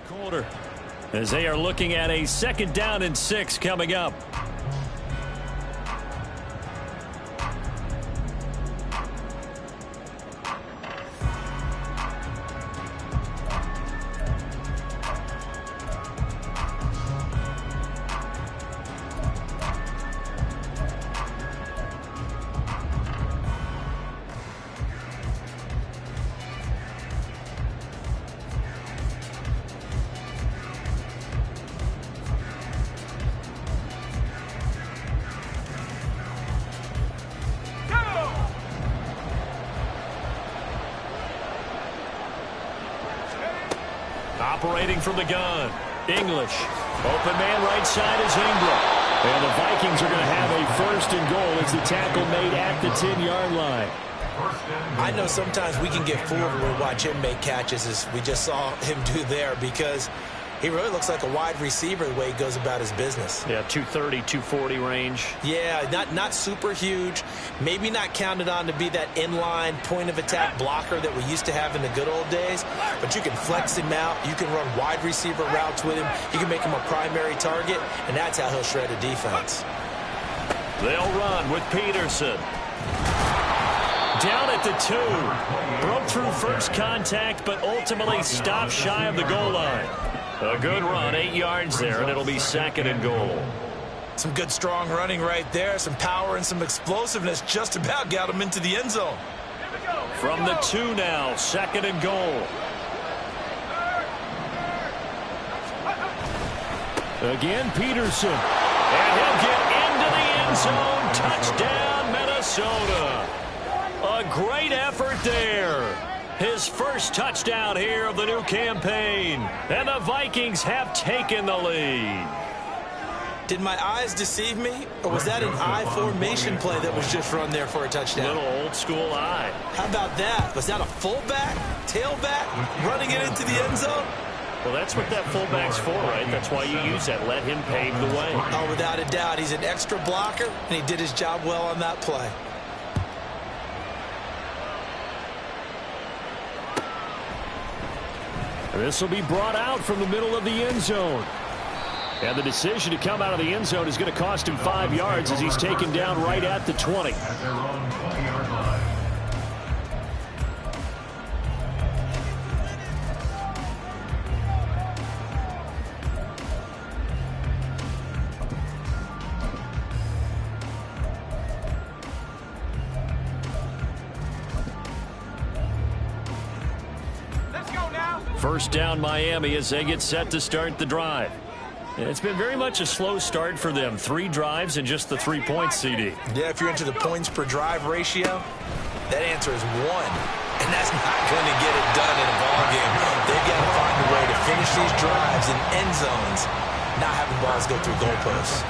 Quarter, as they are looking at a 2nd down and 6 coming up. Operating from the gun, English. Open man right side is Ingram. And the Vikings are going to have a 1st and goal as the tackle made at the 10-yard line. I know sometimes we can get fooled when we watch him make catches, as we just saw him do there, because he really looks like a wide receiver the way he goes about his business. Yeah, 230, 240 range. Yeah, not super huge. Maybe not counted on to be that inline point-of-attack blocker that we used to have in the good old days. But you can flex him out. You can run wide receiver routes with him. You can make him a primary target, and that's how he'll shred a defense. They'll run with Peterson. Down at the 2. Broke through first contact, but ultimately stopped shy of the goal line. A good run, 8 yards there, and it'll be 2nd and goal. Some good, strong running right there. Some power and some explosiveness just about got him into the end zone. From the 2 now, 2nd and goal. Again, Peterson. And he'll get into the end zone. Touchdown, Minnesota. A great effort there. His first touchdown here of the new campaign. And the Vikings have taken the lead. Did my eyes deceive me? Or was that an I formation play that was just run there for a touchdown? Little old school eye. How about that? Was that a fullback, tailback, running it into the end zone? Well, that's what that fullback's for, right? That's why you use that. Let him pave the way. Oh, without a doubt. He's an extra blocker, and he did his job well on that play. This will be brought out from the middle of the end zone. And the decision to come out of the end zone is going to cost him 5 yards as he's taken down right at the 20. First down, Miami, as they get set to start the drive. And it's been very much a slow start for them. 3 drives and just the 3 points, CD. Yeah, if you're into the points per drive ratio, that answer is 1. And that's not going to get it done in a ball game. They've got to find a way to finish these drives in end zones, not having balls go through goalposts.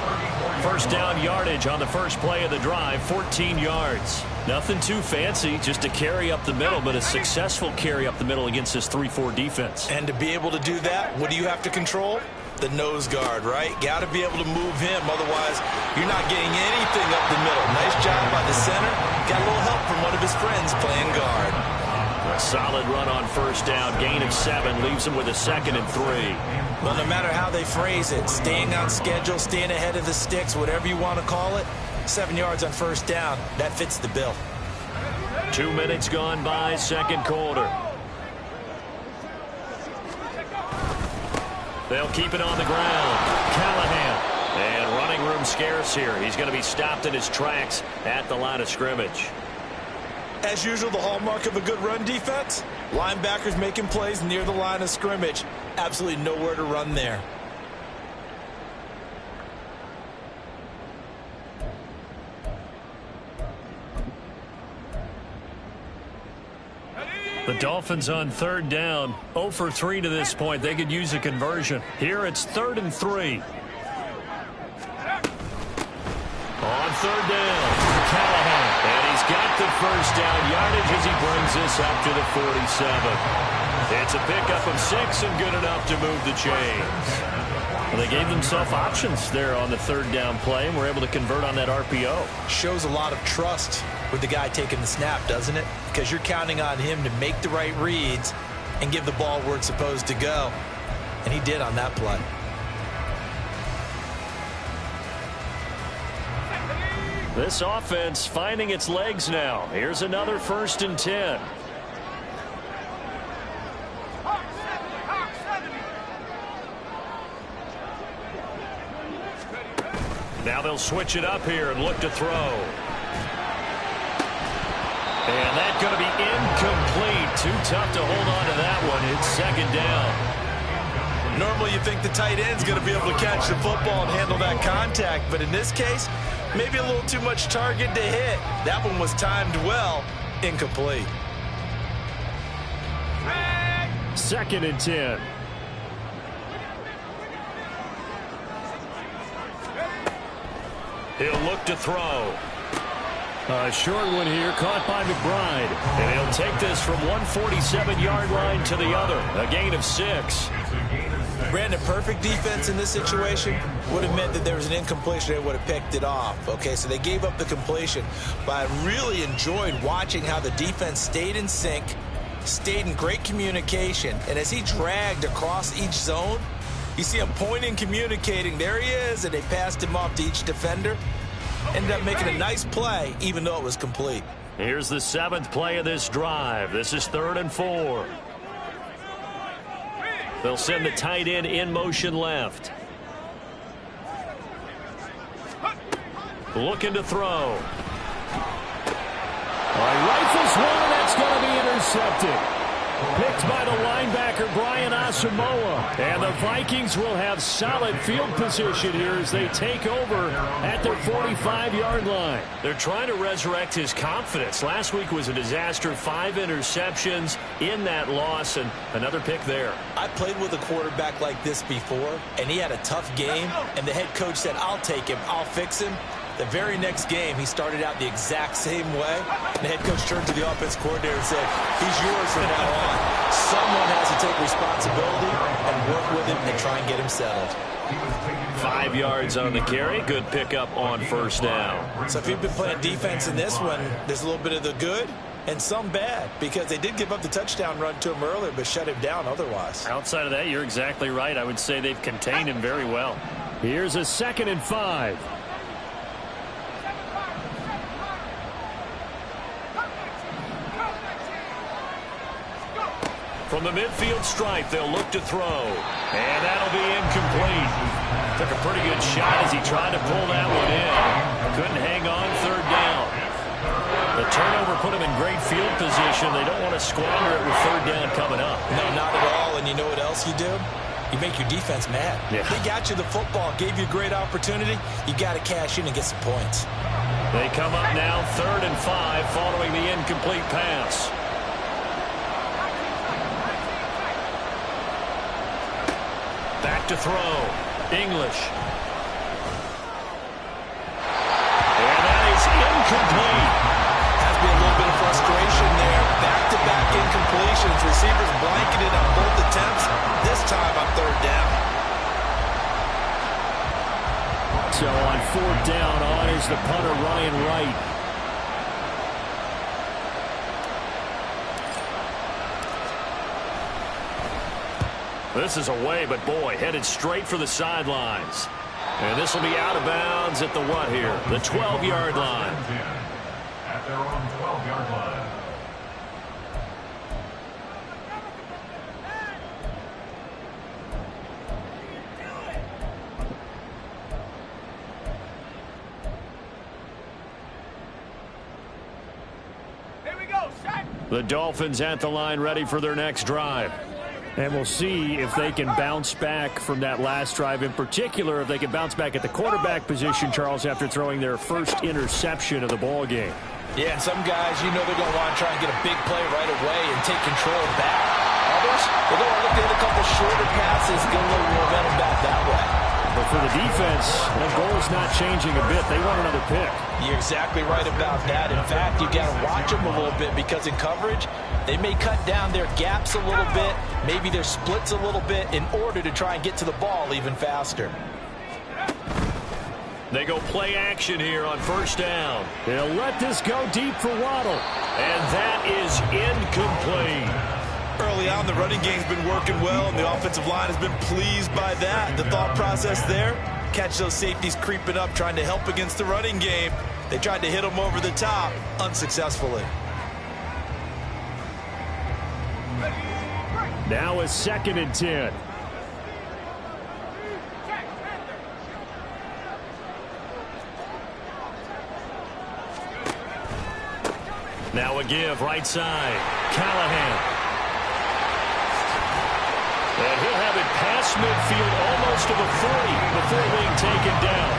First down yardage on the first play of the drive, 14 yards. Nothing too fancy, just a carry up the middle, but a successful carry up the middle against this 3-4 defense. And to be able to do that, what do you have to control? The nose guard, right? Got to be able to move him, otherwise you're not getting anything up the middle. Nice job by the center. Got a little help from one of his friends playing guard. A solid run on first down. Gain of 7 leaves him with a 2nd and 3. Well, no matter how they phrase it, staying on schedule, staying ahead of the sticks, whatever you want to call it, 7 yards on first down, that fits the bill. 2 minutes gone by, second quarter. They'll keep it on the ground. Callahan. And running room scarce here. He's going to be stopped in his tracks at the line of scrimmage. As usual, the hallmark of a good run defense, linebackers making plays near the line of scrimmage. Absolutely nowhere to run there. The Dolphins on third down. 0 for 3 to this point. They could use a conversion. Here it's 3rd and 3. On third down, Callahan. And he's got the first down yardage as he brings this up to the 47. It's a pickup of 6 and good enough to move the chains. Well, they gave themselves options there on the third down play and were able to convert on that RPO. Shows a lot of trust with the guy taking the snap, doesn't it? Because you're counting on him to make the right reads and give the ball where it's supposed to go. And he did on that play. This offense finding its legs now. Here's another 1st and 10. Now they'll switch it up here and look to throw. And that's going to be incomplete. Too tough to hold on to that one. It's 2nd down. Normally you think the tight end's going to be able to catch the football and handle that contact. But in this case, maybe a little too much target to hit. That one was timed well. Incomplete. 2nd and 10. He'll look to throw. A short one here, caught by McBride. And he'll take this from 147-yard line to the other. A gain of 6. Brandon, perfect defense in this situation would have meant that there was an incompletion. They would have picked it off. Okay, so they gave up the completion. But I really enjoyed watching how the defense stayed in sync, stayed in great communication. And as he dragged across each zone, you see him pointing, communicating. There he is, and they passed him off to each defender. Ended up making a nice play, even though it was complete. Here's the 7th play of this drive. This is 3rd and 4. They'll send the tight end in motion left. Looking to throw. Rifles one, and that's going to be intercepted. Picked by the linebacker, Brian Asamoah. And the Vikings will have solid field position here as they take over at their 45-yard line. They're trying to resurrect his confidence. Last week was a disaster. 5 interceptions in that loss, and another pick there. I played with a quarterback like this before, and he had a tough game, and the head coach said, I'll take him, I'll fix him. The very next game, he started out the exact same way. The head coach turned to the offense coordinator and said, he's yours from now on. Someone has to take responsibility and work with him and try and get him settled. 5 yards on the carry. Good pickup on 1st down. So if you've been playing defense in this one, there's a little bit of the good and some bad, because they did give up the touchdown run to him earlier but shut him down otherwise. Outside of that, you're exactly right. I would say they've contained him very well. Here's a 2nd and 5. From the midfield stripe, they'll look to throw. And that'll be incomplete. Took a pretty good shot as he tried to pull that one in. Couldn't hang on, 3rd down. The turnover put him in great field position. They don't want to squander it with 3rd down coming up. No, not at all. And you know what else you do? You make your defense mad. Yeah. They got you the football, gave you a great opportunity. You got to cash in and get some points. They come up now 3rd and 5 following the incomplete pass. Back to throw. English. And that is incomplete. Has been a little bit of frustration there. Back-to-back incompletions. Receivers blanketed on both attempts. This time on 3rd down. So on 4th down, on is the punter, Ryan Wright. This is away, but boy, headed straight for the sidelines. And this will be out of bounds at the what here? The 12-yard line. At their own 12-yard line. Here we go, set. The Dolphins at the line, ready for their next drive. And we'll see if they can bounce back from that last drive. In particular, if they can bounce back at the quarterback position, Charles, after throwing their first interception of the ball game. Yeah, and some guys, you know they're going to want to try and get a big play right away and take control back. Others, they're going to look to hit a couple shorter passes and get a little momentum back that way. But for the defense, the goal's not changing a bit. They want another pick. You're exactly right about that. In fact, you got to watch them a little bit, because in coverage, they may cut down their gaps a little bit, maybe their splits a little bit, in order to try and get to the ball even faster. They go play action here on first down. They'll let this go deep for Waddle. And that is incomplete. Early on, the running game's been working well, and the offensive line has been pleased by that. The thought process there, catch those safeties creeping up, trying to help against the running game. They tried to hit them over the top, unsuccessfully. Now a 2nd and 10. Now a give, right side. Callahan. And he'll have it past midfield almost to the 40 before being taken down.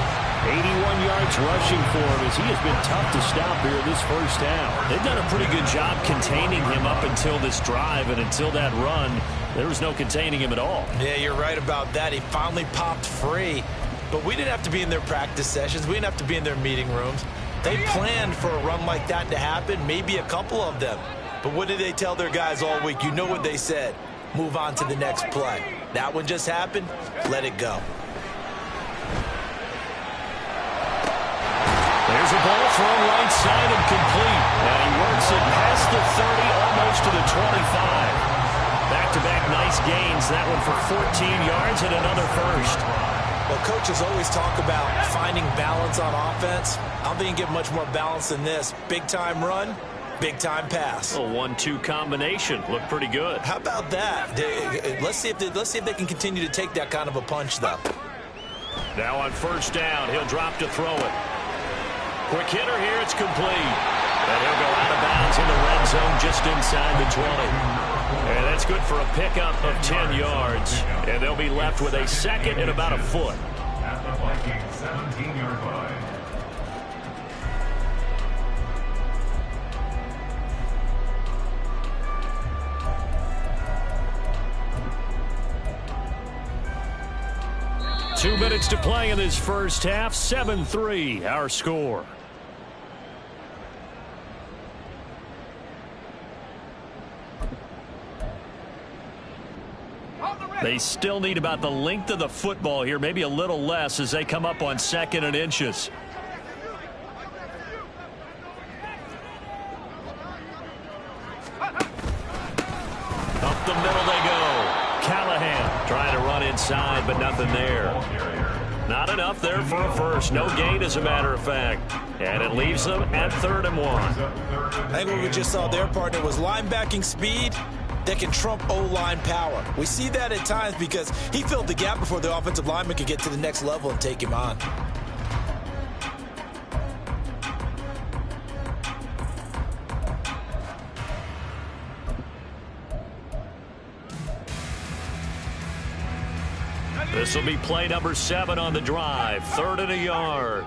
81 yards rushing for him as he has been tough to stop here this first half. They've done a pretty good job containing him up until this drive, and until that run, there was no containing him at all. Yeah, you're right about that. He finally popped free. But we didn't have to be in their practice sessions. We didn't have to be in their meeting rooms. They planned for a run like that to happen, maybe a couple of them. But what did they tell their guys all week? You know what they said. Move on to the next play. That one just happened. Let it go. There's a ball thrown right side and complete. And he works it past the 30, almost to the 25. Back-to-back nice gains. That one for 14 yards and another first. Well, coaches always talk about finding balance on offense. I don't think you get much more balance than this. Big-time run, big-time pass. A 1-2 combination. Looked pretty good. How about that? Let's see if they can continue to take that kind of a punch, though. Now on first down, he'll drop to throw it. Quick hitter here, it's complete. And he'll go out of bounds in the red zone just inside the 20. And that's good for a pickup of 10 yards. And they'll be left with a 2nd and about a foot. At the Vikings 17-yard line. Two minutes to play in this first half. 7-3, our score. They still need about the length of the football here, maybe a little less as they come up on 2nd and inches. Up the middle they go. Callahan trying to run inside, but nothing there. Not enough there for a first. No gain, as a matter of fact. And it leaves them at 3rd and 1. I think what we just saw there, partner, was linebacking speed that can trump O-line power. We see that at times because he filled the gap before the offensive lineman could get to the next level and take him on. This will be play number 7 on the drive. 3rd and a yard.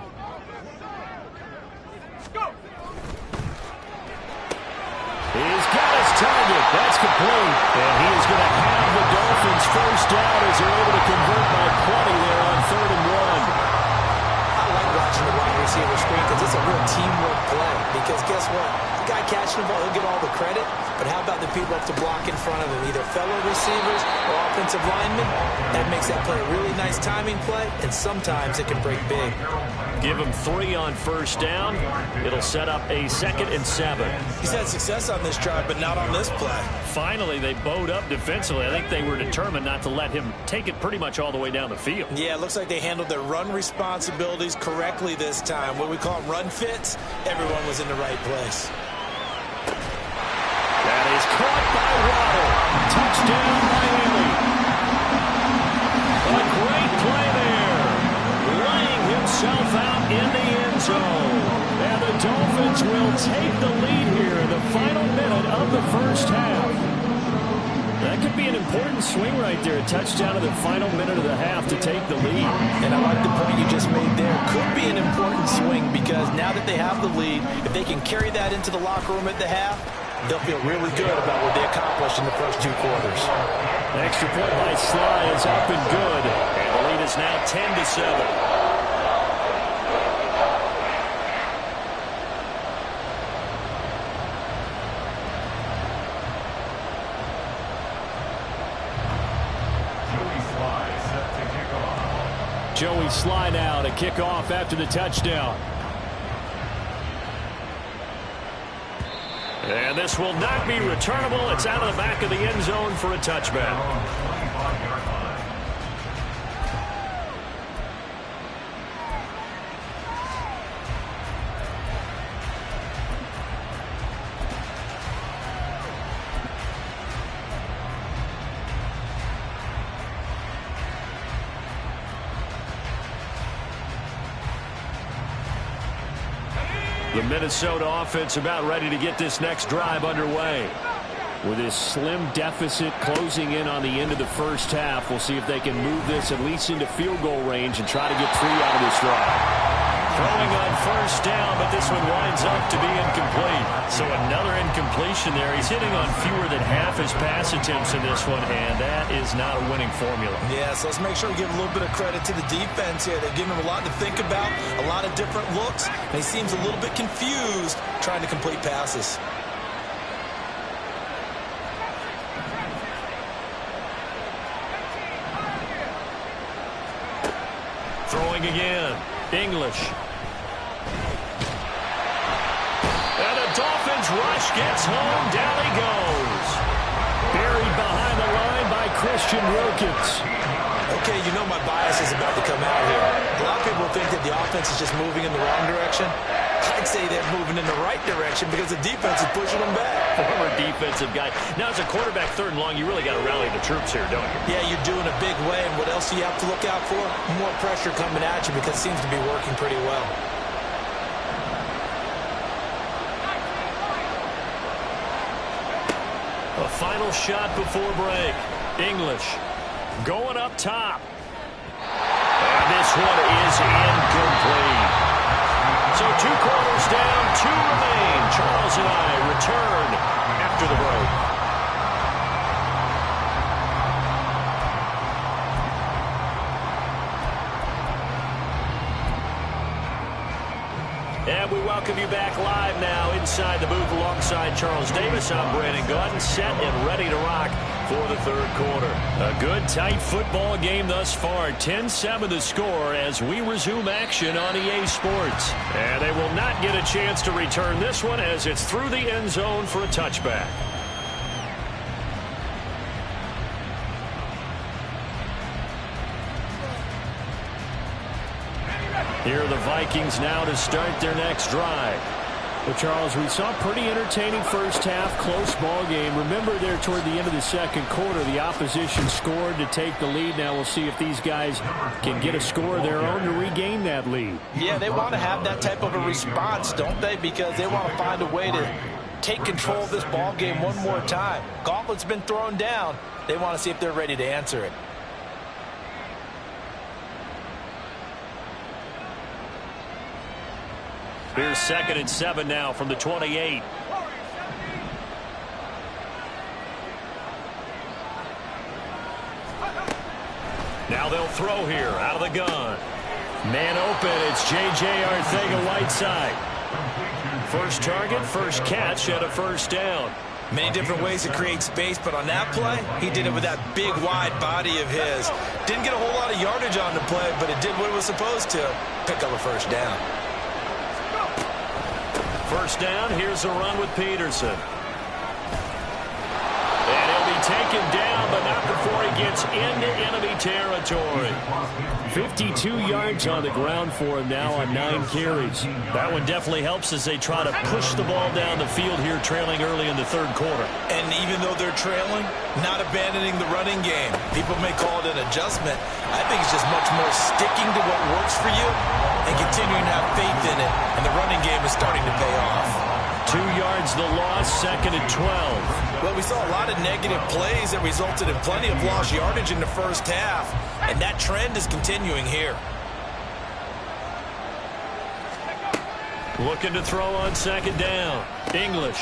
He's got his target. That's complete. And he is going to have the Dolphins first down as they're able to convert by 20 there on 3rd and 1. I like watching the wide receiver screen because it's a real teamwork play. Because guess what? The guy catching the ball, he'll get all the credit. But how about the people up to block in front of him, either fellow receivers or offensive linemen? That makes that play a really nice timing play, and sometimes it can break big. Give him 3 on first down. It'll set up a 2nd and 7. He's had success on this drive, but not on this play. Finally, they bowed up defensively. I think they were determined not to let him take it pretty much all the way down the field. Yeah, it looks like they handled their run responsibilities correctly this time. What we call run fits, everyone was in the right place. That is caught by Waddle. Touchdown, Miami. A great play there. Laying himself out in the end zone. And the Dolphins will take the lead here in the final minute of the first half. That could be an important swing right there. A touchdown in the final minute of the half to take the lead. And I like the point you just made there. Could be an important swing because now that they have the lead, if they can carry that into the locker room at the half, they'll feel really good about what they accomplished in the first 2 quarters. Extra point by Sly is up and good. And the lead is now 10-7. Joey Sly now to kick off after the touchdown. And this will not be returnable. It's out of the back of the end zone for a touchback. The Minnesota offense about ready to get this next drive underway. With this slim deficit closing in on the end of the first half, we'll see if they can move this at least into field goal range and try to get 3 out of this drive. Throwing on first down, but this one winds up to be incomplete. So another incompletion there. He's hitting on fewer than half his pass attempts in this one, and that is not a winning formula. Yeah, so let's make sure we give a little bit of credit to the defense here. They've given him a lot to think about, a lot of different looks, and he seems a little bit confused trying to complete passes. Throwing again. English. And the Dolphins rush gets home. Down he goes. Buried behind the line by Christian Wilkins. Okay, you know my bias is about to come out here. A lot of people think that the offense is just moving in the wrong direction. I'd say they're moving in the right direction because the defense is pushing them back. Former defensive guy. Now, as a quarterback, 3rd and long, you really got to rally the troops here, don't you? Yeah, you're doing a big way, and what else do you have to look out for? More pressure coming at you because it seems to be working pretty well. A final shot before break. English going up top. And this one is incomplete. So 2 quarters down, 2 remain. Charles and I return after the break. And we welcome you back live now inside the booth alongside Charles Davis. I'm Brandon Gordon, set and ready to rock for the 3rd quarter. A good, tight football game thus far. 10-7 the score as we resume action on EA Sports. And they will not get a chance to return this one as it's through the end zone for a touchback. Here are the Vikings now to start their next drive. Well, Charles, we saw a pretty entertaining first half, close ball game. Remember there toward the end of the 2nd quarter, the opposition scored to take the lead. Now we'll see if these guys can get a score of their own to regain that lead. Yeah, they want to have that type of a response, don't they? Because they want to find a way to take control of this ball game one more time. Gauntlet's been thrown down. They want to see if they're ready to answer it. Here's 2nd and 7 now from the 28. Now they'll throw here out of the gun. Man open, it's J.J. Arcega-Whiteside. First target, first catch, and a first down. Many different ways to create space, but on that play, he did it with that big, wide body of his. Didn't get a whole lot of yardage on the play, but it did what it was supposed to, pick up a first down. First down, here's a run with Peterson. And he'll be taken down, but not before he gets into enemy territory. 52 yards on the ground for him now on 9 carries. That one definitely helps as they try to push the ball down the field here, trailing early in the 3rd quarter. And even though they're trailing, not abandoning the running game. People may call it an adjustment. I think it's just much more sticking to what works for you and continuing to have faith in it. And the running game is starting to pay off. 2 yards the loss, 2nd and 12. Well, we saw a lot of negative plays that resulted in plenty of lost yardage in the first half. And that trend is continuing here. Looking to throw on 2nd down. English.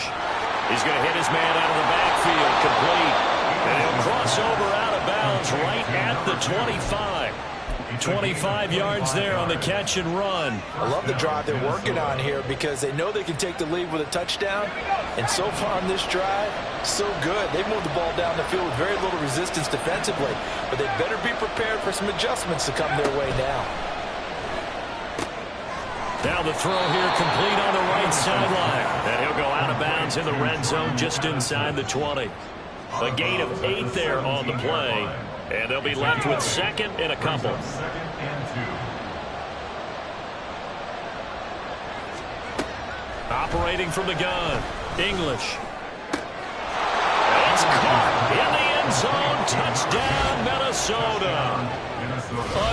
He's going to hit his man out of the backfield. Complete. And he'll cross over out of bounds right at the 25. 25 yards there on the catch and run. I love the drive they're working on here because they know they can take the lead with a touchdown. And so far on this drive, so good. They've moved the ball down the field with very little resistance defensively. But they better be prepared for some adjustments to come their way now. Now the throw here complete on the right sideline. And he'll go out of bounds in the red zone just inside the 20. A gain of 8 there on the play. And they'll be left with second and a couple. Operating from the gun, English. It's caught in the end zone. Touchdown, Minnesota.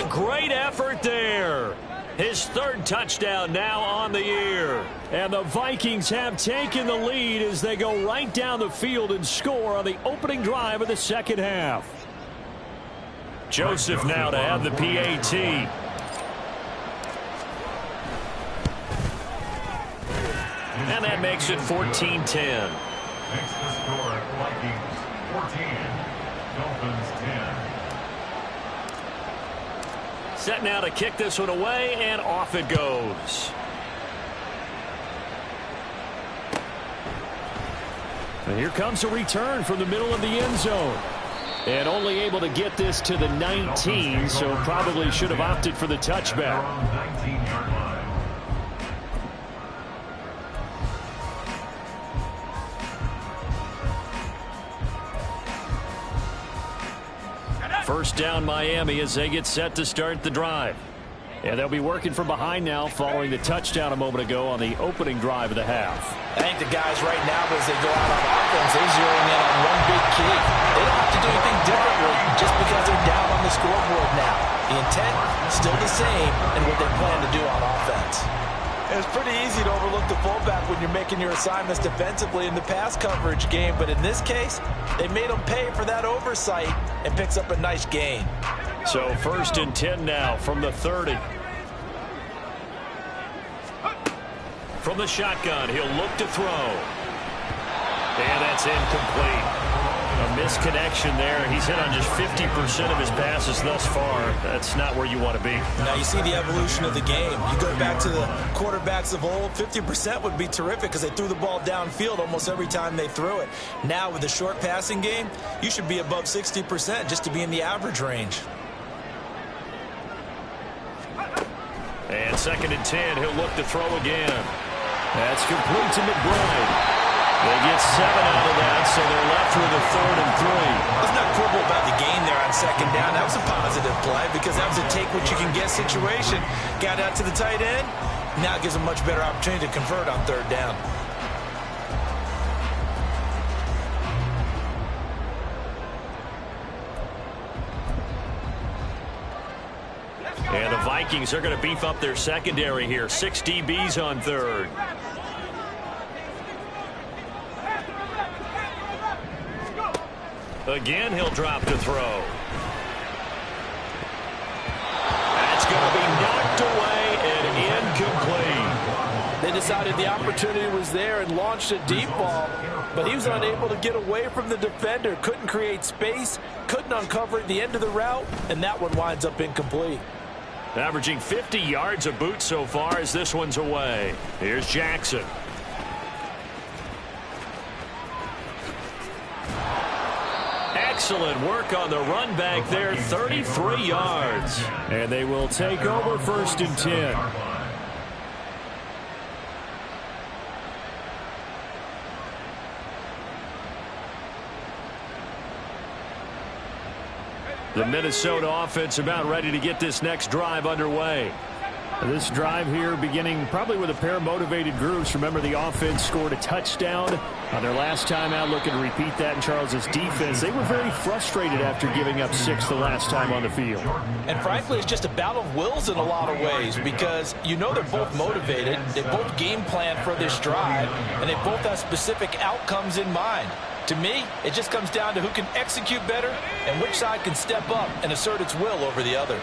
A great effort there. His third touchdown now on the year. And the Vikings have taken the lead as they go right down the field and score on the opening drive of the second half. Joseph now to have the PAT. And that makes it 14-10. Makes the score Vikings 14, Dolphins 10. Set now to kick this one away, and off it goes. And here comes a return from the middle of the end zone. And only able to get this to the 19, so probably should have opted for the touchback. 19-yard line. First down Miami as they get set to start the drive. And they'll be working from behind now following the touchdown a moment ago on the opening drive of the half. I think the guys right now, as they go out on offense, they're zeroing in on one big key. They don't have to do anything differently just because they're down on the scoreboard now. The intent, still the same, and what they plan to do on offense. It's pretty easy to overlook the fullback when you're making your assignments defensively in the pass coverage game, but in this case, they made them pay for that oversight and picks up a nice gain. So first and 10 now from the 30. From the shotgun, he'll look to throw. And that's incomplete. A misconnection there. He's hit on just 50% of his passes thus far. That's not where you want to be. Now you see the evolution of the game. You go back to the quarterbacks of old, 50% would be terrific because they threw the ball downfield almost every time they threw it. Now with the short passing game, you should be above 60% just to be in the average range. And second and 10, he'll look to throw again. That's complete to McBride. They get 7 out of that, so they're left with a 3rd and 3. Let's not quibble about the gain there on second down. That was a positive play because that was a take-what-you-can-get situation. Got out to the tight end. Now it gives a much better opportunity to convert on 3rd down. And the Vikings are going to beef up their secondary here. 6 DBs on 3rd. Again, he'll drop to throw. That's going to be knocked away and incomplete. They decided the opportunity was there and launched a deep ball, but he was unable to get away from the defender. Couldn't create space, couldn't uncover at the end of the route, and that one winds up incomplete. Averaging 50 yards a boot so far as this one's away. Here's Jackson. Excellent work on the run back there, 33 yards. And they will take over 1st and 10. The Minnesota offense about ready to get this next drive underway. This drive here beginning probably with a pair of motivated groups. Remember, the offense scored a touchdown on their last time out. Looking to repeat that in Charles's defense. They were very frustrated after giving up 6 the last time on the field. And frankly, it's just a battle of wills in a lot of ways because you know they're both motivated. They both game plan for this drive, and they both have specific outcomes in mind. To me, it just comes down to who can execute better and which side can step up and assert its will over the other.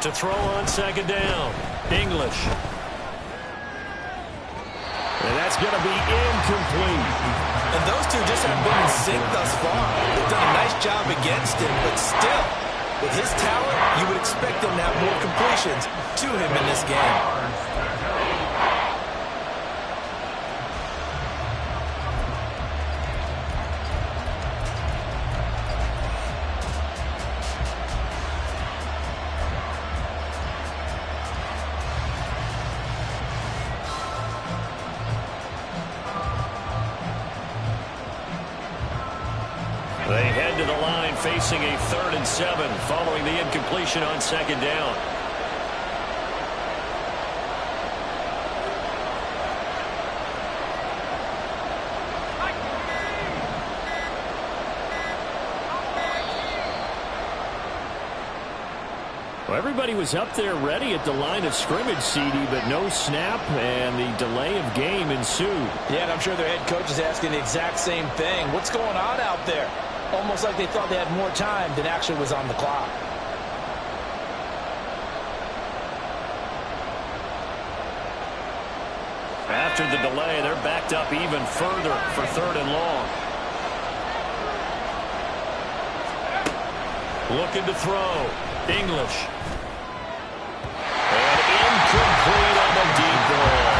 To throw on second down, English. And that's going to be incomplete. And those two just haven't been in sync thus far. They've done a nice job against him, but still, with his talent, you would expect him to have more completions to him in this game. They head to the line facing a 3rd and 7 following the incompletion on 2nd down. Well, everybody was up there ready at the line of scrimmage, CD, but no snap, and the delay of game ensued. Yeah, and I'm sure their head coach is asking the exact same thing. What's going on out there? Almost like they thought they had more time than actually was on the clock. After the delay, they're backed up even further for 3rd and long. Looking to throw. English. And incomplete on the deep ball.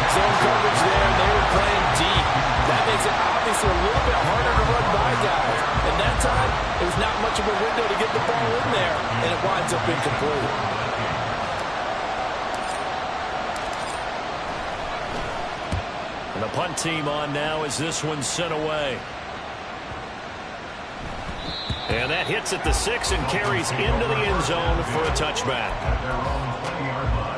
Zone coverage there, they were playing deep. That makes it obviously a little bit harder to run by guys. And that time, there's not much of a window to get the ball in there, and it winds up incomplete. And the punt team on now as this one's sent away. And that hits at the 6 and carries into the end zone for a touchback. At their own 20-yard line.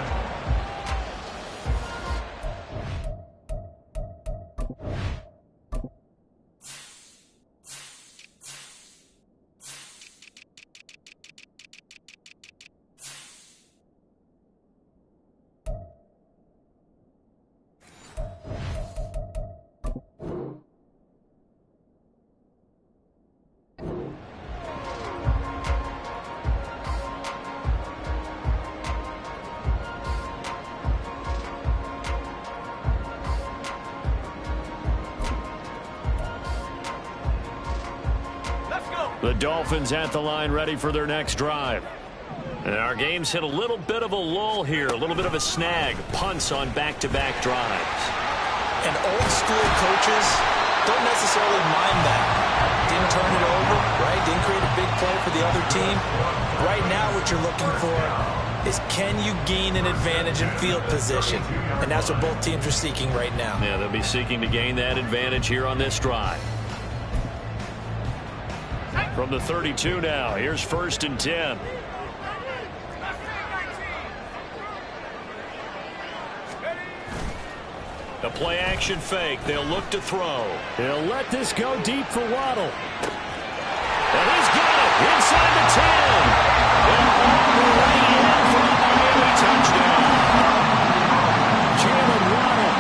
The Dolphins at the line ready for their next drive. And our game's hit a little bit of a lull here, a little bit of a snag. Punts on back-to-back drives. And old school coaches don't necessarily mind that. Didn't turn it over, right? Didn't create a big play for the other team. Right now what you're looking for is can you gain an advantage in field position? And that's what both teams are seeking right now. Yeah, they'll be seeking to gain that advantage here on this drive. From the 32 now, here's 1st and 10. The play action fake. They'll look to throw. They'll let this go deep for Waddle. And he's got it inside the 10. And all the way in for a Miami touchdown. Jalen Waddle,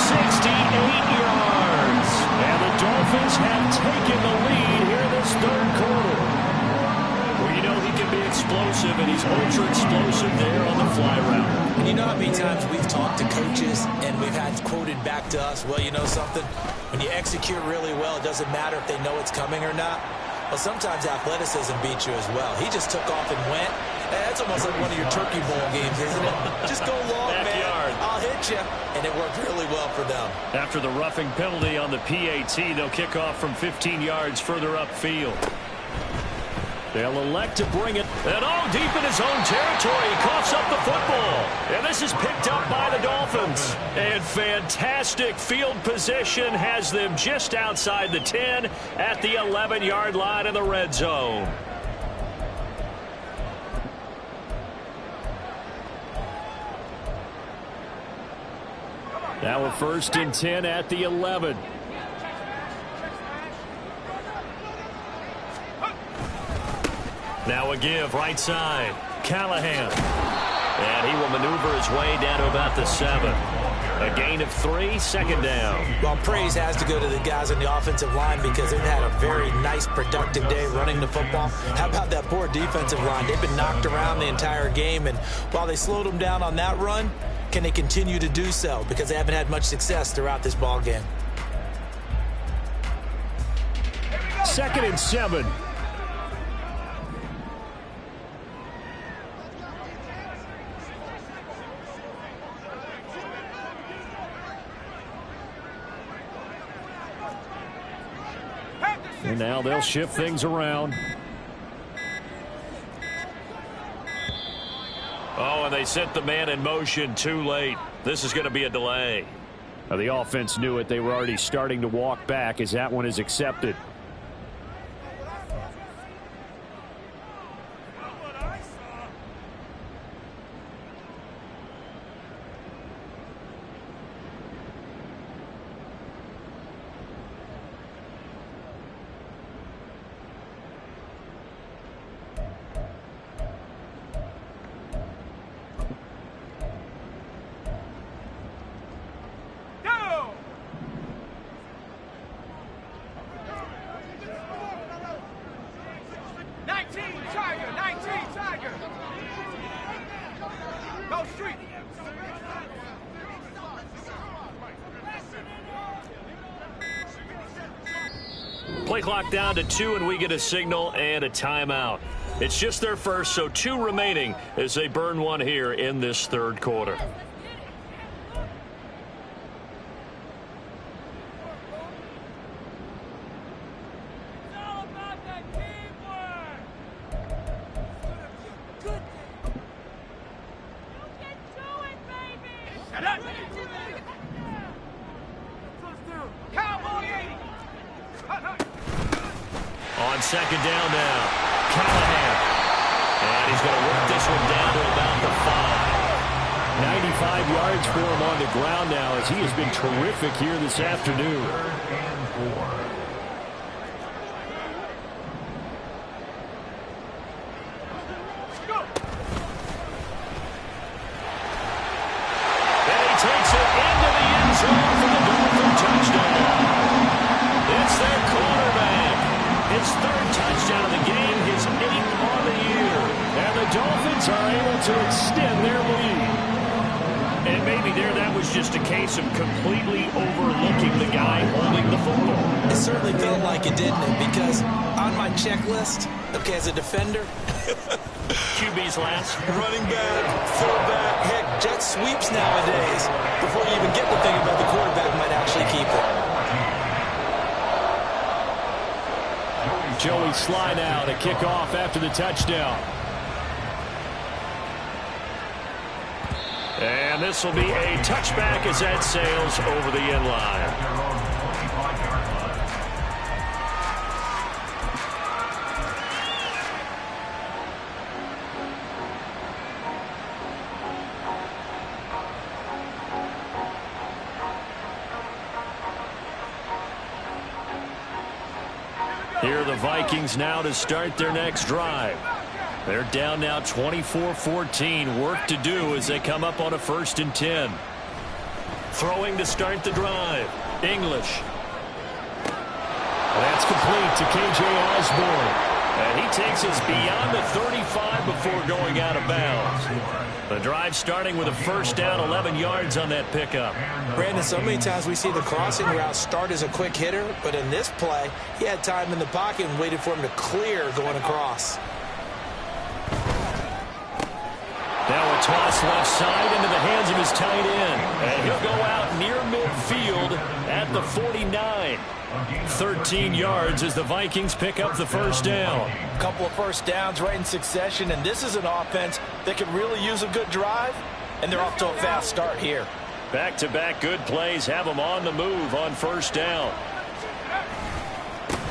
68 yards. And the Dolphins have taken the lead here this 3rd quarter. Well, you know he can be explosive, and he's ultra-explosive there on the fly route. And you know how many times we've talked to coaches and we've had quoted back to us, well, you know something? When you execute really well, it doesn't matter if they know it's coming or not. Well, sometimes athleticism beats you as well. He just took off and went. That's almost like one of your Turkey Bowl games, isn't it? Just go long, Backyard. man. I'll hit you. And it worked really well for them. After the roughing penalty on the PAT, they'll kick off from 15 yards further upfield. They'll elect to bring it. And all deep in his own territory. He coughs up the football. And this is picked up by the Dolphins. And fantastic field position has them just outside the 10 at the 11-yard line in the red zone. Now we're 1st and 10 at the 11. Now a give right side. Callahan. And he will maneuver his way down to about the 7. A gain of 3, 2nd down. Well, praise has to go to the guys on the offensive line because they've had a very nice, productive day running the football. How about that poor defensive line? They've been knocked around the entire game, and while they slowed them down on that run, can they continue to do so? Because they haven't had much success throughout this ball game. 2nd and 7. And now they'll shift things around. Oh, and they set the man in motion too late. This is going to be a delay. Now, the offense knew it. They were already starting to walk back as that one is accepted. Play clock down to 2, and we get a signal and a timeout. It's just their first, so 2 remaining as they burn one here in this 3rd quarter. On 2nd down now, Callahan. And he's going to work this one down to about the 5. 95 yards for him on the ground now as he has been terrific here this afternoon. 3rd and 4. And he takes it into the end zone for the Dolphin touchdown. It's their quarterback. His 3rd touchdown of the game, his 8th on the year. And the Dolphins are able to extend their lead. And maybe there that was just a case of completely overlooking the guy holding the football. It certainly felt like it, didn't it? Because on my checklist, okay, as a defender, QB's last. running back, fullback, heck, jet sweeps nowadays. Before you even get to think about the quarterback might actually keep it. Joey Sly now to kick off after the touchdown. And this will be a touchback as that sails over the end line. Here are the Vikings now to start their next drive. They're down now 24-14. Work to do as they come up on a 1st and 10. Throwing to start the drive. English. That's complete to K.J. Osborne. And he takes us beyond the 35 before going out of bounds. The drive starting with a 1st down, 11 yards on that pickup. Brandon, so many times we see the crossing route start as a quick hitter, but in this play, he had time in the pocket and waited for him to clear going across. Now a toss left side into the hands of his tight end. And he'll go out near midfield at the 49. 13 yards as the Vikings pick up the 1st down. A couple of 1st downs right in succession, and this is an offense that could really use a good drive, and they're off to a fast start here. Back-to-back good plays have them on the move on 1st down.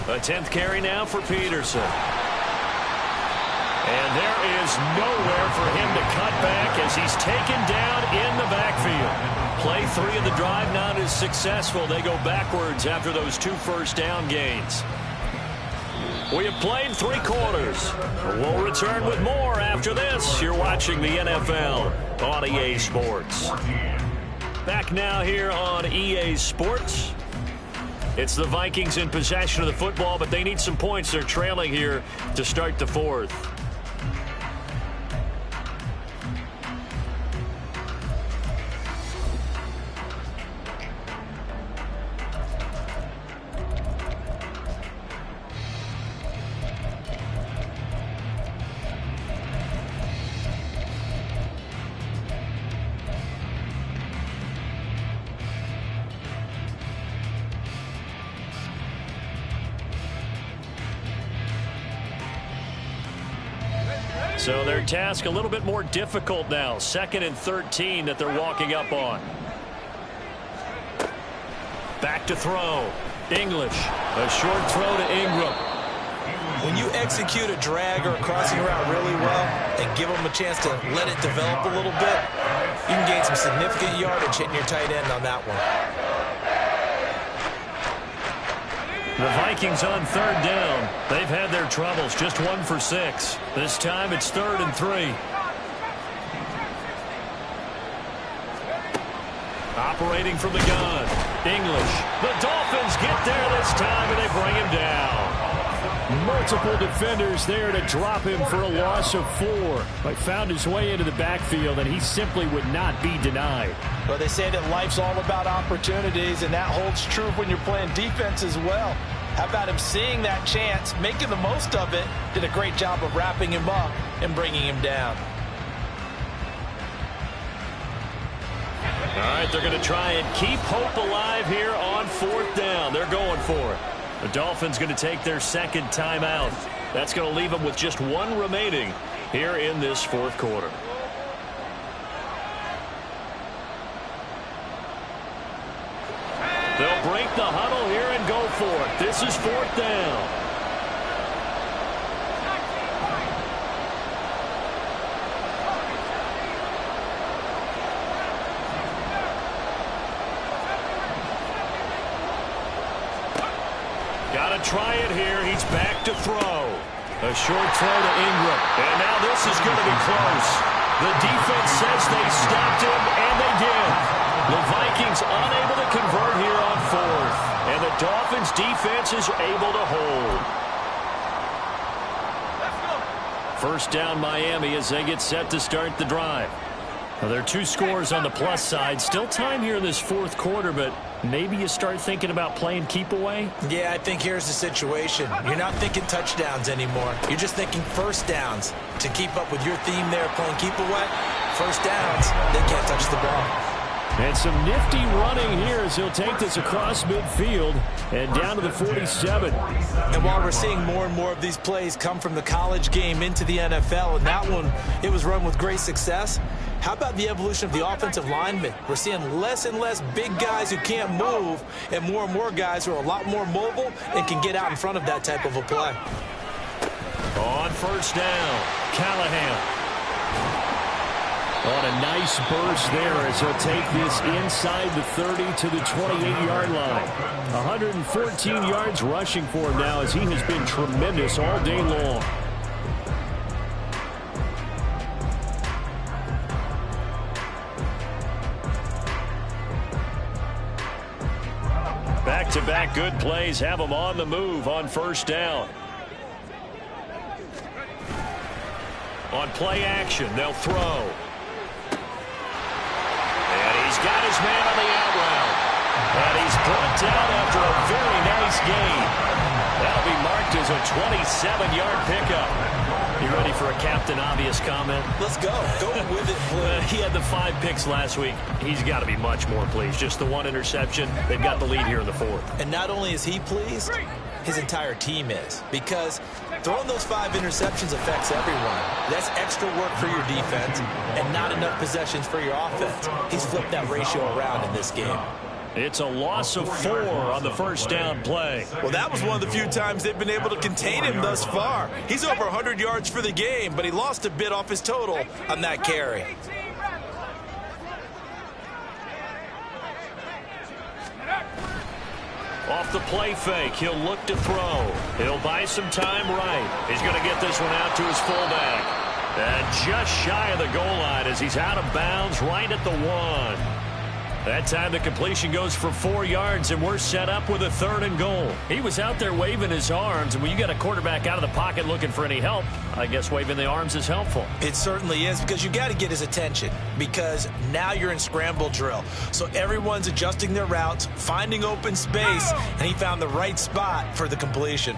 A 10th carry now for Peterson. And there is nowhere for him to cut back as he's taken down in the backfield. Play 3 of the drive not as successful. They go backwards after those 2 1st down gains. We have played 3 quarters. We'll return with more after this. You're watching the NFL on EA Sports. Back now here on EA Sports. It's the Vikings in possession of the football, but they need some points. They're trailing here to start the 4th. So their task a little bit more difficult now. 2nd and 13 that they're walking up on. Back to throw. English. A short throw to Ingram. When you execute a drag or a crossing route really well and give them a chance to let it develop a little bit, you can gain some significant yardage hitting your tight end on that one. The Vikings on 3rd down. They've had their troubles. Just 1 for 6. This time it's 3rd and 3. Operating from the gun. English. The Dolphins get there this time, and they bring him down. Multiple defenders there to drop him for a loss of 4. But found his way into the backfield, and he simply would not be denied. Well, they say that life's all about opportunities, and that holds true when you're playing defense as well. How about him seeing that chance, making the most of it, did a great job of wrapping him up and bringing him down. All right, they're going to try and keep hope alive here on 4th down. They're going for it. The Dolphins going to take their 2nd timeout. That's going to leave them with just 1 remaining here in this 4th quarter. They'll break the huddle here and go for it. This is 4th down. Got to try it here. He's back to throw. A short throw to Ingram. And now this is going to be close. The defense says they stopped him, and they did. The Vikings unable to convert here on 4th. And the Dolphins defense is able to hold. 1st down Miami as they get set to start the drive. Now, there are 2 scores on the plus side. Still time here in this 4th quarter, but maybe you start thinking about playing keep away? Yeah, I think here's the situation. You're not thinking touchdowns anymore. You're just thinking 1st downs. To keep up with your theme there, playing keep away, 1st downs, they can't touch the ball. And some nifty running here as he'll take this across midfield and down to the 47. And while we're seeing more and more of these plays come from the college game into the NFL, and that one, it was run with great success, how about the evolution of the offensive linemen? We're seeing less and less big guys who can't move and more guys who are a lot more mobile and can get out in front of that type of a play. On 1st down, Callahan. On a nice burst there as he'll take this inside the 30 to the 28-yard line. 114 yards rushing for him now as he has been tremendous all day long. Back-to-back good plays have him on the move on 1st down. On play action, they'll throw. He's got his man on the out route. And he's brought down after a very nice gain. That'll be marked as a 27-yard pickup. You ready for a Captain Obvious comment? Let's go. Go with it, please. He had the 5 picks last week. He's got to be much more pleased. Just the 1 interception. They've got the lead here in the 4th. And not only is he pleased, his entire team is. Because throwing those 5 interceptions affects everyone. That's extra work for your defense and not enough possessions for your offense. He's flipped that ratio around in this game. It's a loss of 4 on the 1st down play. Well, that was one of the few times they've been able to contain him thus far. He's over 100 yards for the game, but he lost a bit off his total on that carry. Off the play fake, he'll look to throw. He'll buy some time right. He's going to get this one out to his fullback. And just shy of the goal line as he's out of bounds right at the 1. That time the completion goes for 4 yards, and we're set up with a 3rd and goal. He was out there waving his arms, and when you got a quarterback out of the pocket looking for any help, I guess waving the arms is helpful. It certainly is, because you got to get his attention, because now you're in scramble drill. So everyone's adjusting their routes, finding open space, and he found the right spot for the completion.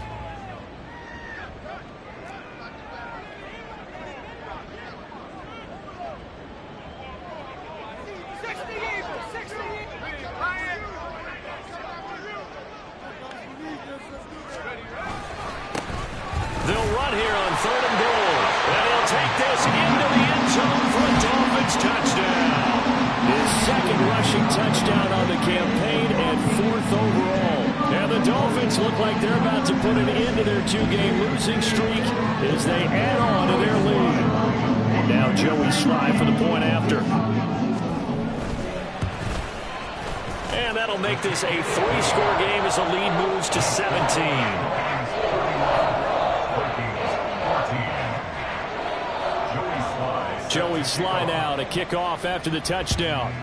They'll run here on 3rd and goal. And he'll take second touchdown on the campaign and 4th overall. And the Dolphins look like they're about to put an end to their 2-game losing streak as they add on to their lead. Now Joey Sly for the point after. And that'll make this a 3-score game as the lead moves to 17. Joey Sly now to kick off after the touchdown.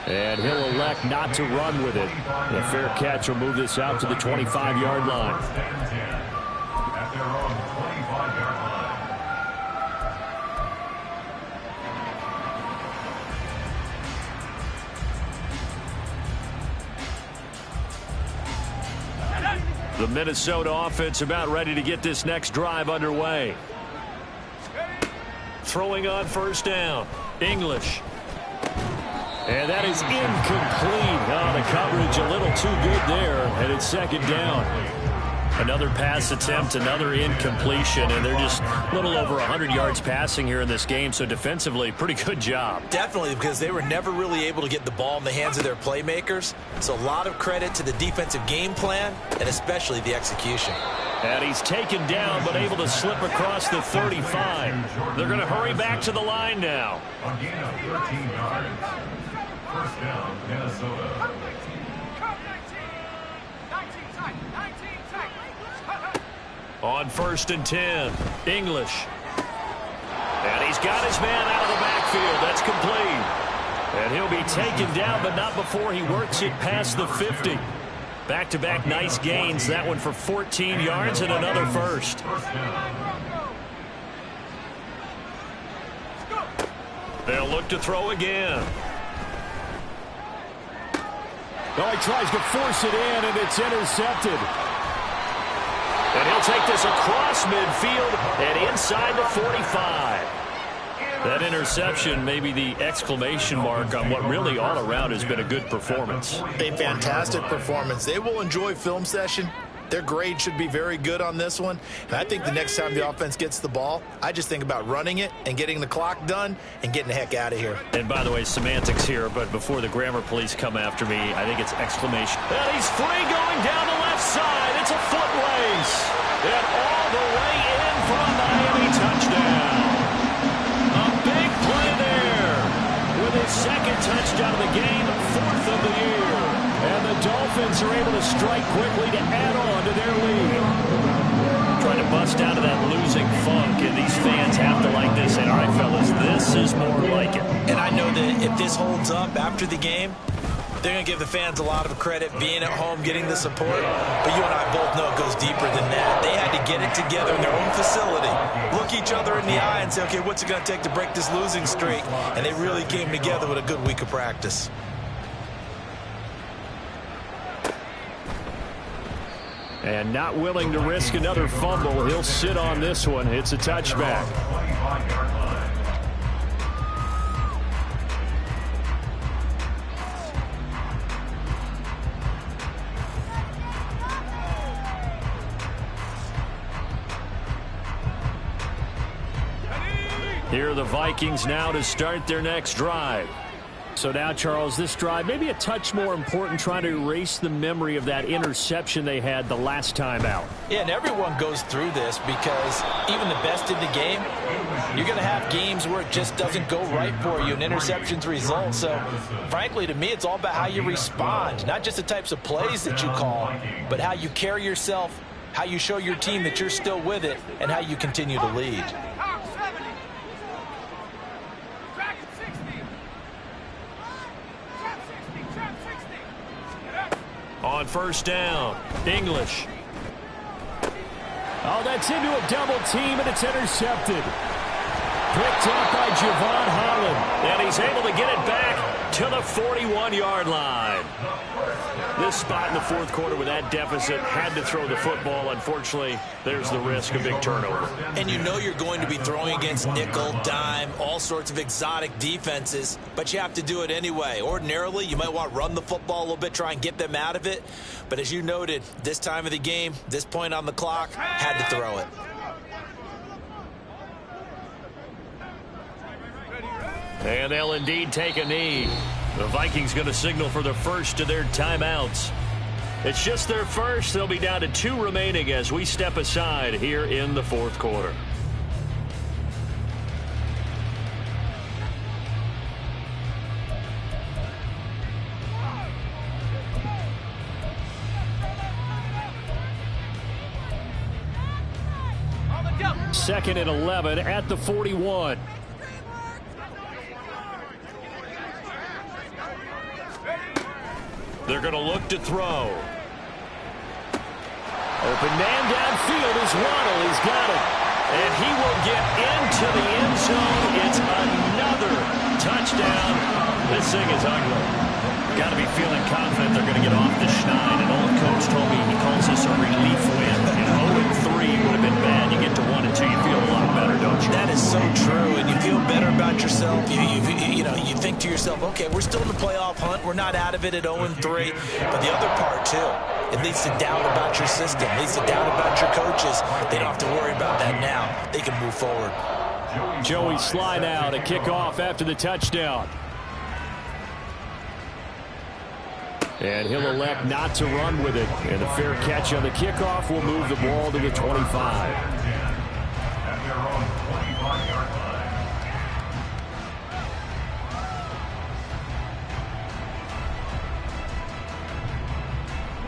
And he'll elect not to run with it. A fair catch will move this out to the 25-yard line. At their own 25-yard line. The Minnesota offense about ready to get this next drive underway. Throwing on first down. English. And that is incomplete. Oh, the coverage a little too good there. And it's second down. Another pass attempt, another incompletion, and they're just a little over 100 yards passing here in this game, so defensively, pretty good job. Definitely, because they were never really able to get the ball in the hands of their playmakers, so a lot of credit to the defensive game plan and especially the execution. And he's taken down but able to slip across the 35. They're going to hurry back to the line now. A gain of 13 yards. First down, Minnesota. On first and 10, English. And he's got his man out of the backfield. That's complete. And he'll be taken down, but not before he works it past the 50. Back-to-back nice gains. That one for 14 yards and another first. They'll look to throw again. Oh, he tries to force it in, and it's intercepted. And he'll take this across midfield and inside the 45. That interception may be the exclamation mark on what really all around has been a good performance. A fantastic performance. They will enjoy film session. Their grade should be very good on this one. And I think the next time the offense gets the ball, I just think about running it and getting the clock done and getting the heck out of here. And by the way, semantics here, but before the grammar police come after me, I think it's exclamation. And he's free going down the left side. It's a foot race. And all the way in for a Miami touchdown. A big play there. With his second touchdown of the game, 4th of the year. And the Dolphins are able to strike quickly to add on to their lead. Trying to bust out of that losing funk, and these fans have to like this. And all right, fellas, this is more like it. And I know that if this holds up after the game, they're going to give the fans a lot of credit being at home, getting the support. But you and I both know it goes deeper than that. They had to get it together in their own facility, look each other in the eye and say, okay, what's it going to take to break this losing streak? And they really came together with a good week of practice. And not willing to risk another fumble. He'll sit on this one. It's a touchback. 25-yard line. Here are the Vikings now to start their next drive. So now, Charles, this drive maybe a touch more important, trying to erase the memory of that interception they had the last time out. Yeah, and everyone goes through this because even the best in the game, you're going to have games where it just doesn't go right for you, and interceptions result. So, frankly, to me, it's all about how you respond, not just the types of plays that you call, but how you carry yourself, how you show your team that you're still with it, and how you continue to lead. On first down, English. Oh, that's into a double team, and it's intercepted. Picked up by Javon Holland. And he's able to get it back to the 41-yard line. This spot in the fourth quarter with that deficit, had to throw the football. Unfortunately, there's the risk of big turnover. And you know you're going to be throwing against nickel, dime, all sorts of exotic defenses, but you have to do it anyway. Ordinarily, you might want to run the football a little bit, try and get them out of it. But as you noted, this time of the game, this point on the clock, had to throw it. And they'll indeed take a knee. The Vikings going to signal for the first of their timeouts. It's just their first. They'll be down to 2 remaining as we step aside here in the fourth quarter. Second and 11 at the 41. They're going to look to throw. Open man downfield is Waddle. He's got it. And he will get into the end zone. It's another touchdown. This thing is ugly. Got to be feeling confident they're going to get off the schneid. An old coach told me he calls this a relief win. And 0-3 would have been bad. You get to 1-2, you feel a lot better, don't you? That is so true, and you feel better about yourself. You think to yourself, okay, we're still in the playoff hunt. We're not out of it at 0-3. But the other part, too, it leads to doubt about your system. It leads to doubt about your coaches. They don't have to worry about that now. They can move forward. Joey Sly now to kick off after the touchdown. And he'll elect not to run with it. And the fair catch on the kickoff will move the ball to the 25. At their own 25-yard line.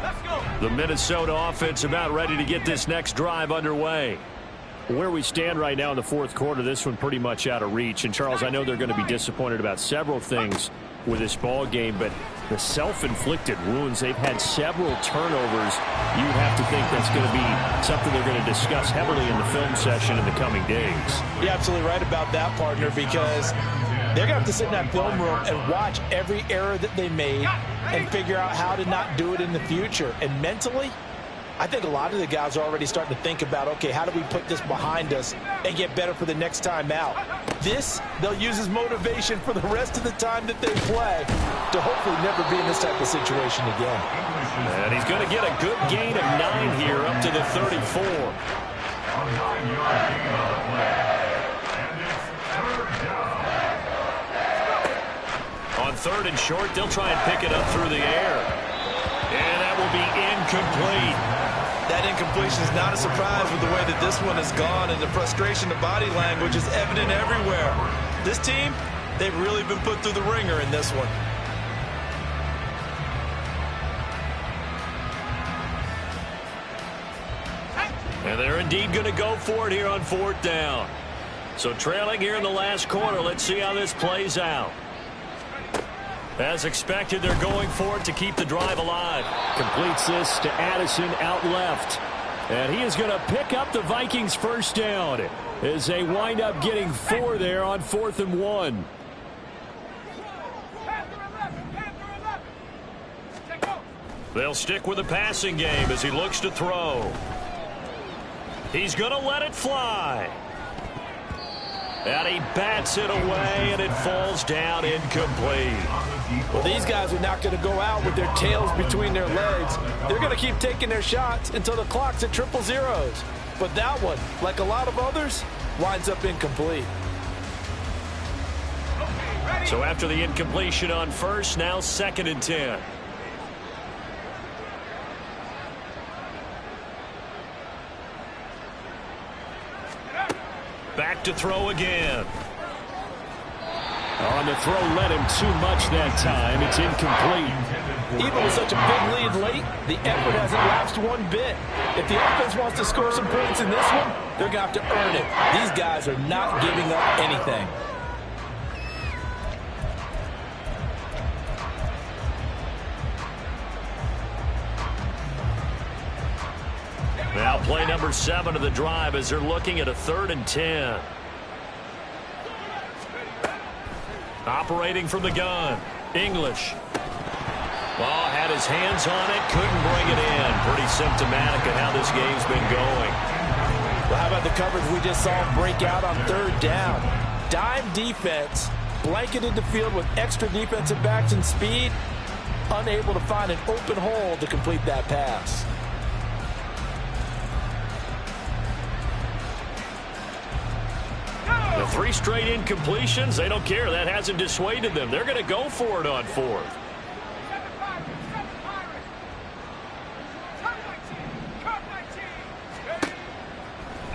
Let's go. The Minnesota offense about ready to get this next drive underway. Where we stand right now in the fourth quarter, this one pretty much out of reach. And, Charles, I know they're going to be disappointed about several things with this ball game, but the self-inflicted wounds, they've had several turnovers. You have to think that's going to be something they're going to discuss heavily in the film session in the coming days. You're absolutely right about that, partner, because they're going to have to sit in that film room and watch every error that they made and figure out how to not do it in the future. And mentally, I think a lot of the guys are already starting to think about, okay, how do we put this behind us and get better for the next time out? This, they'll use as motivation for the rest of the time that they play to hopefully never be in this type of situation again. And he's going to get a good gain of 9 here up to the 34. A 9-yard gain on the play. And it's third down. On third and short, they'll try and pick it up through the air. And that will be incomplete. That incompletion is not a surprise with the way that this one has gone, and the frustration, the body language is evident everywhere. This team, they've really been put through the ringer in this one. And they're indeed going to go for it here on fourth down. So trailing here in the last quarter, let's see how this plays out. As expected, they're going for it to keep the drive alive. Completes this to Addison out left. And he is going to pick up the Vikings first down as they wind up getting 4 there on 4th and 1. They'll stick with the passing game as he looks to throw. He's going to let it fly. And he bats it away, and it falls down incomplete. Well, these guys are not going to go out with their tails between their legs. They're going to keep taking their shots until the clock's at 000. But that one, like a lot of others, winds up incomplete. So after the incompletion on first, now 2nd and 10. Back to throw again. On the throw, led him too much that time. It's incomplete. Even with such a big lead late, the effort hasn't lapsed one bit. If the offense wants to score some points in this one, they're going to have to earn it. These guys are not giving up anything. Now play number 7 of the drive as they're looking at a 3rd and 10. Operating from the gun, English. Ball had his hands on it, couldn't bring it in. Pretty symptomatic of how this game's been going. Well, how about the coverage we just saw break out on 3rd down? Dime defense, blanketed the field with extra defensive backs and speed, unable to find an open hole to complete that pass. The 3 straight incompletions, they don't care. That hasn't dissuaded them. They're going to go for it on 4th.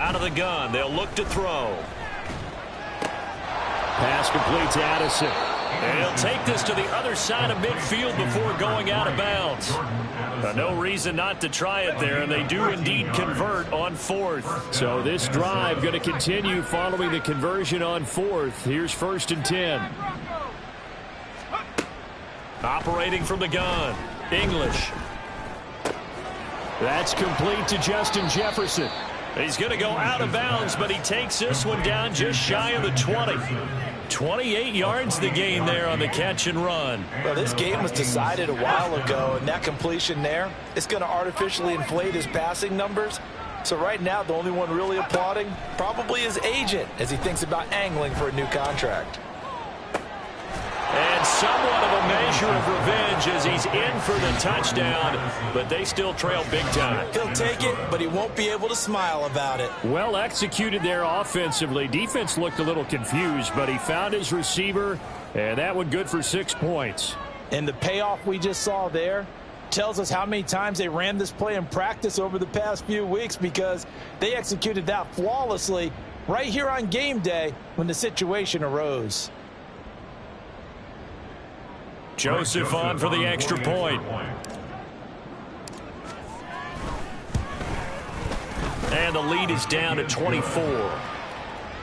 Out of the gun, they'll look to throw. Pass complete to Addison. And he'll take this to the other side of midfield before going out of bounds. No reason not to try it there, and they do indeed convert on 4th. So this drive going to continue following the conversion on 4th. Here's 1st and 10. Operating from the gun, English. That's complete to Justin Jefferson. He's going to go out of bounds, but he takes this one down just shy of the 20. 28 yards the gain there on the catch and run. Well, this game was decided a while ago, and that completion there, it's going to artificially inflate his passing numbers. So right now, the only one really applauding probably his agent as he thinks about angling for a new contract. And somewhat of a measure of revenge as he's in for the touchdown, but they still trail big time. He'll take it, but he won't be able to smile about it. Well executed there offensively. Defense looked a little confused, but he found his receiver, and that one good for 6 points. And the payoff we just saw there tells us how many times they ran this play in practice over the past few weeks, because they executed that flawlessly right here on game day when the situation arose. Joseph on for the extra point. And the lead is down to 24.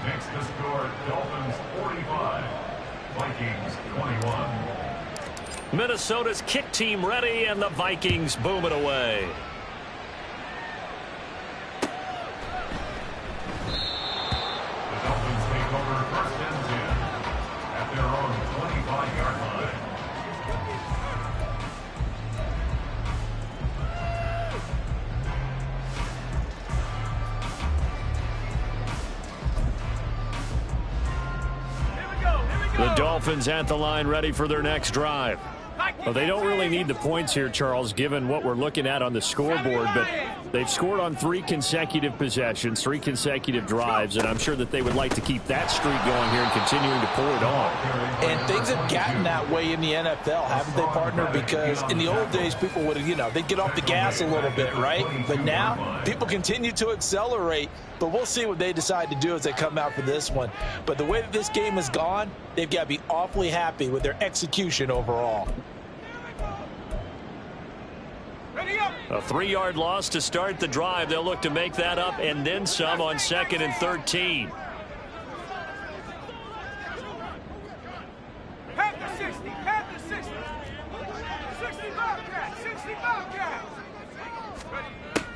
Next to score, Dolphins 45, Vikings 21. Minnesota's kick team ready, and the Vikings boom it away. The Dolphins take over 1st and 10 at their own 25-yard line. The Dolphins at the line ready for their next drive. Well, they don't really need the points here, Charles, given what we're looking at on the scoreboard, but they've scored on 3 consecutive possessions, 3 consecutive drives, and I'm sure that they would like to keep that streak going here and continuing to pull it on. And things have gotten that way in the NFL, haven't they, partner? Because in the old days, people would have, they'd get off the gas a little bit, right? But now, people continue to accelerate, but we'll see what they decide to do as they come out for this one. But the way that this game has gone, they've got to be awfully happy with their execution overall. A 3-yard loss to start the drive. They'll look to make that up and then some on 2nd and 13.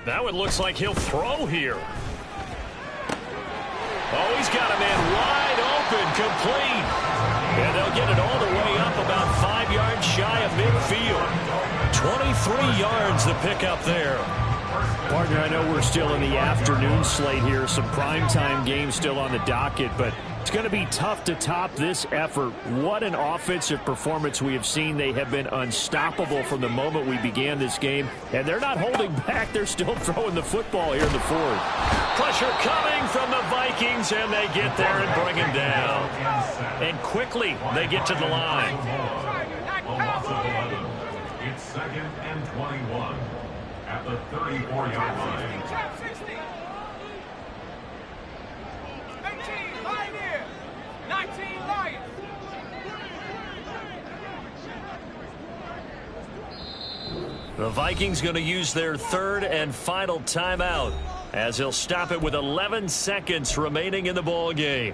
That one looks like he'll throw here. Oh, he's got a man wide open, complete. And they'll get it all the way up about 5 yards shy of midfield. 23 yards the pickup there. Partner, I know we're still in the afternoon slate here, some primetime games still on the docket, but it's going to be tough to top this effort. What an offensive performance we have seen. They have been unstoppable from the moment we began this game, and they're not holding back. They're still throwing the football here in the 4th. Pressure coming from the Vikings, and they get there and bring him down. And quickly, they get to the line. It's 2nd and 21 at the 34-yard line. 18, line here. 19, Lions. The Vikings going to use their 3rd and final timeout as he'll stop it with 11 seconds remaining in the ball game.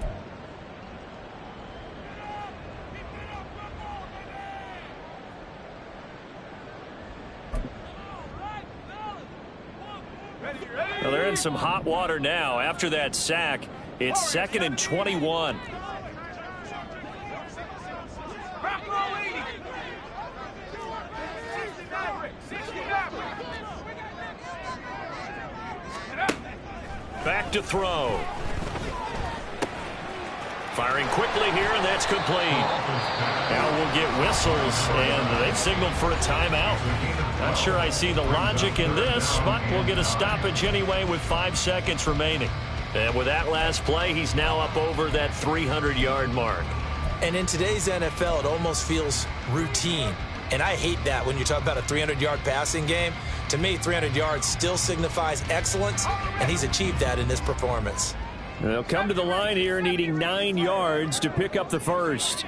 Well, they're in some hot water now. After that sack, it's 2nd and 21. Back to throw. Firing quickly here, and that's complete. Now we'll get whistles, and they've signaled for a timeout. Not sure I see the logic in this, but we'll get a stoppage anyway with 5 seconds remaining. And with that last play, he's now up over that 300-yard mark. And in today's NFL, it almost feels routine. And I hate that when you talk about a 300-yard passing game. To me, 300 yards still signifies excellence, and he's achieved that in this performance. They'll come to the line here needing 9 yards to pick up the first.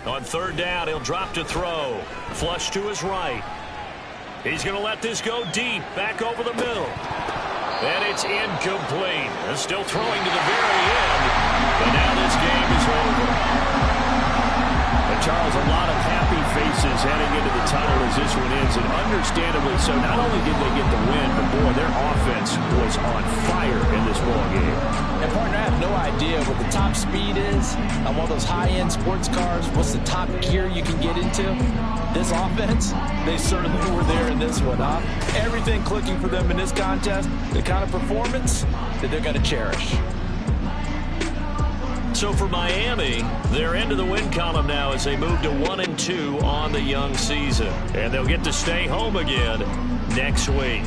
On third down, he'll drop to throw. Flush to his right. He's going to let this go deep, back over the middle. And it's incomplete. They're still throwing to the very end. But now this game is over. And Charles, a lot of happy faces heading into the tunnel as this one ends, and understandably so. Not only did they get the win, but boy, their offense was on fire in this ball game. And partner, I have no idea what the top speed is on one of those high-end sports cars. What's the top gear you can get into? This offense, they certainly were there in this one, huh? Everything clicking for them in this contest, the kind of performance that they're going to cherish. So for Miami, they're into the win column now as they move to 1-2 on the young season. And they'll get to stay home again next week.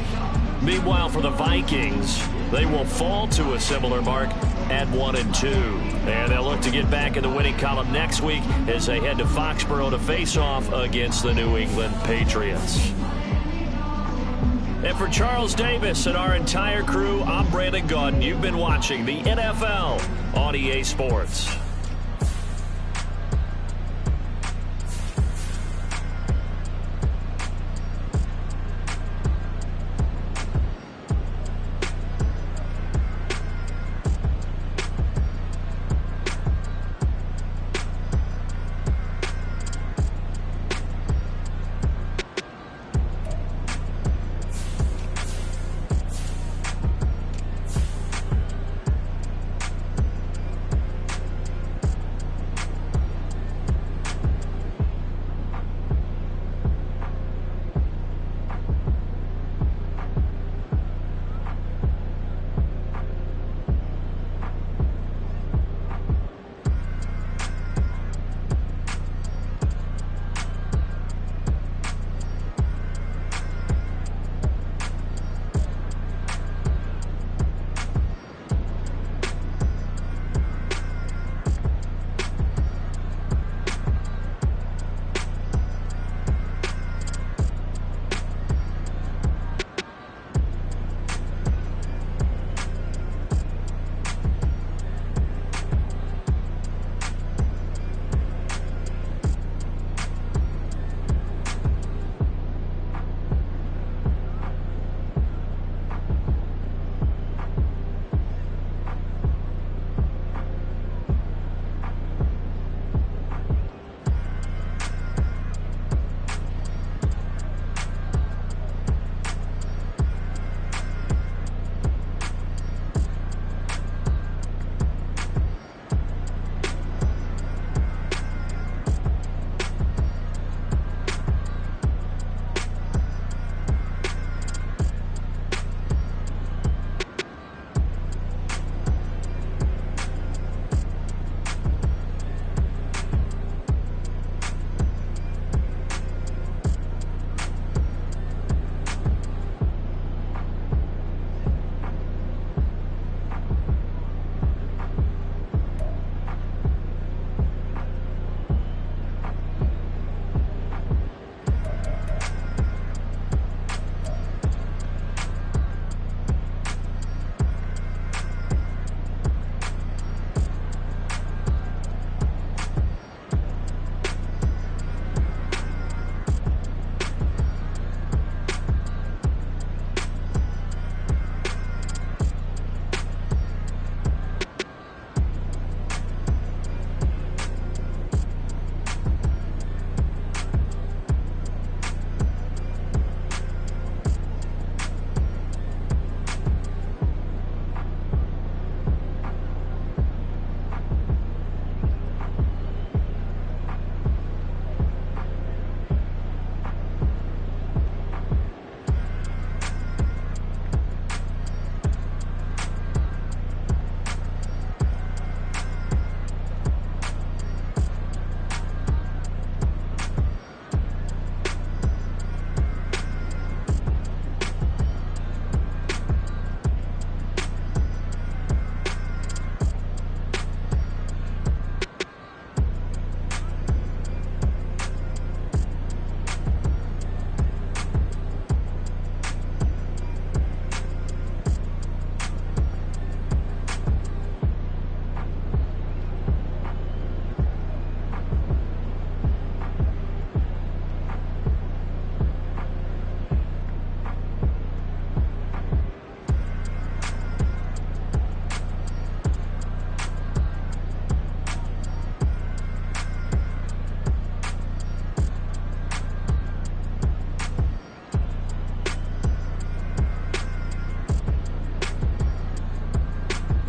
Meanwhile, for the Vikings, they will fall to a similar mark at 1-2. And they'll look to get back in the winning column next week as they head to Foxborough to face off against the New England Patriots. And for Charles Davis and our entire crew, I'm Brandon Gaudin. You've been watching the NFL on EA Sports.